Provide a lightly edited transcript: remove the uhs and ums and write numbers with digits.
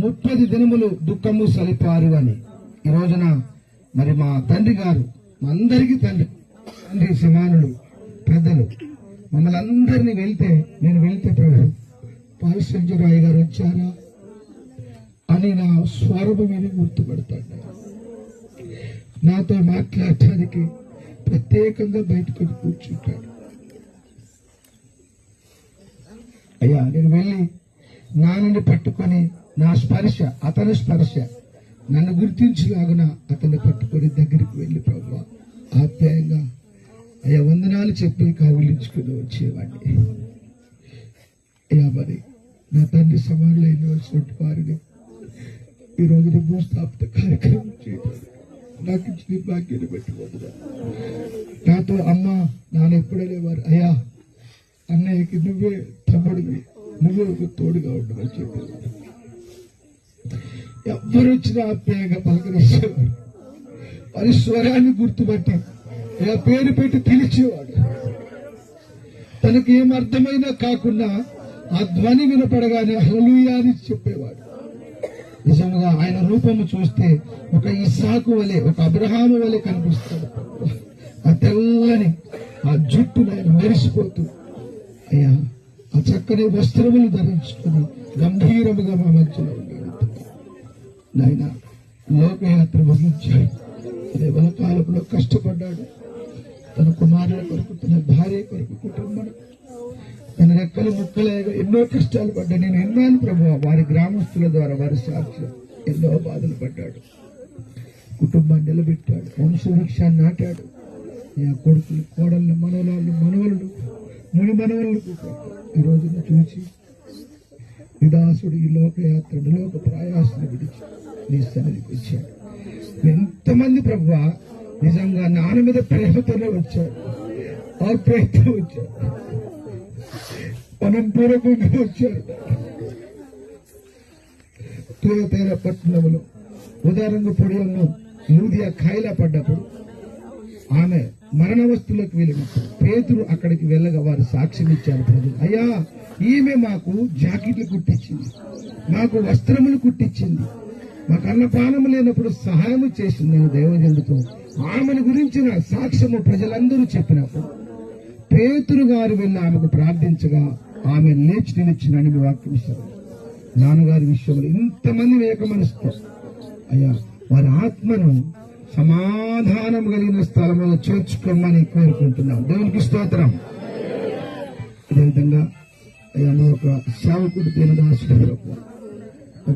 30 దినములు దుఃఖము సలిపారు అని ఈ రోజున మరి మా తండ్రి గారు, మా అందరికీ తండ్రి సమానులు, పెద్దలు, మమ్మల్ని అందరినీ నేను వెళ్తే ప్రభు పారిశంజరాయ్ గారు వచ్చారా అని నా స్వరము మీద గుర్తుపడతాడు. నాతో మాట్లాడటానికి ప్రత్యేకంగా బయటకు కూర్చుంటాడు. అయ్యా నేను వెళ్ళి నా నుండి పట్టుకొని నా స్పర్శ, అతని స్పర్శ నన్ను గుర్తించలాగున అతన్ని పట్టుకొని దగ్గరికి వెళ్ళి ప్రభు ఆప్యాయంగా అయ్యా వందనాలు చెప్పి కౌగిలించుకుని వచ్చేవాడిని. అయ్యా మరి నా తండ్రి సమానులైనటువంటి వారిని ఈ రోజున భూస్థాపిత కార్యక్రమం చేయడం నాకు ఇచ్చిన భాగ్యాన్ని బట్టి వదరా. నాతో అమ్మ నాన్న ఎప్పుడనేవారు, అయ్యా అన్నయ్యకి నువ్వే తమ్ముడివి, నువ్వు తోడుగా ఉండమని చెప్పేవారు. ఎవ్వరు వచ్చినా ఆప్యాయంగా పలకరిసేవాడు. వారి స్వరాన్ని గుర్తుపట్టి ఇలా పేరు పెట్టి పిలిచేవాడు. తనకి ఏమర్థమైనా కాకుండా ఆ ధ్వని వినపడగానే హల్లెలూయా అని చెప్పేవాడు. నిజంగా ఆయన రూపము చూస్తే ఒక ఇస్సాకు వలె, ఒక అబ్రహాము వలె కనిపిస్తాడు. ఆ తెల్లని ఆ జుట్టు ఆయన మెరిసిపోతూ అయ్యా ఆ చక్కని వస్త్రములు ధరించుకుని గంభీరముగా మా మధ్యలో ఉన్నాడు. నాయన లోకయాత్ర ముగించాడు. రేవల కాలంలో కష్టపడ్డాడు. తన కుమారుల కొరకు, తన భార్య కొరకు, కుటుంబం తన రెక్కలు ముక్కలేగా ఎన్నో కష్టాలు పడ్డా. నేను ఎన్నాను ప్రభు, వారి గ్రామస్తుల ద్వారా, వారి సాక్షులు ఎన్నో బాధలు పడ్డాడు. కుటుంబాన్ని నిలబెట్టాడు, వంశవృక్షాన్ని నాటాడు. కొడుకులు, కోడళ్ళు, మనవరాళ్ళు, మనవలు, ముని మనవలకు ఈ రోజున చూసి విదాసుడు ఈ లోకయాత్రను, లోక ప్రయాసను విడిచి నీ సన్నిధికి వచ్చాడు. ఎంతమంది ప్రభు నిజంగా నాన్న మీద ప్రేమతోనే వచ్చాడు, ఆ ప్రేమతో వచ్చాడు, మనపూర్వకంగా వచ్చాడు. తూయతేర పట్టణంలో ఉదారంగా పొడిలో లూదియా ఖాయిలా పడ్డప్పుడు ఆమె మరణవస్తులకు వెళ్ళినప్పుడు పేతురు అక్కడికి వెళ్ళగా వారు సాక్ష్యం ఇచ్చారు. ప్రజలు, అయ్యా ఈమె మాకు జాకెట్లు కుట్టించింది, మాకు వస్త్రములు కుట్టించింది, మాకు అన్నపానము లేనప్పుడు సహాయం చేసింది. దేవజనుడితో ఆమెను గురించిన సాక్ష్యము ప్రజలందరూ చెప్పినప్పుడు పేతురు గారు వెళ్ళి ఆమెకు ప్రార్థించగా ఆమె లేచి నిలిచినని మీ వాక్యం ఇస్తారు. నాన్నగారి విషయంలో ఇంతమంది ఏక మనసుతో అయ్యా వారి ఆత్మను సమాధానం కలిగిన స్థలంలో చేర్చుకోమని కోరుకుంటున్నాం. దేవునికి స్తోత్రం. అదేవిధంగా అయ్యా మీ యొక్క సేవకుడు దీనదాసుడు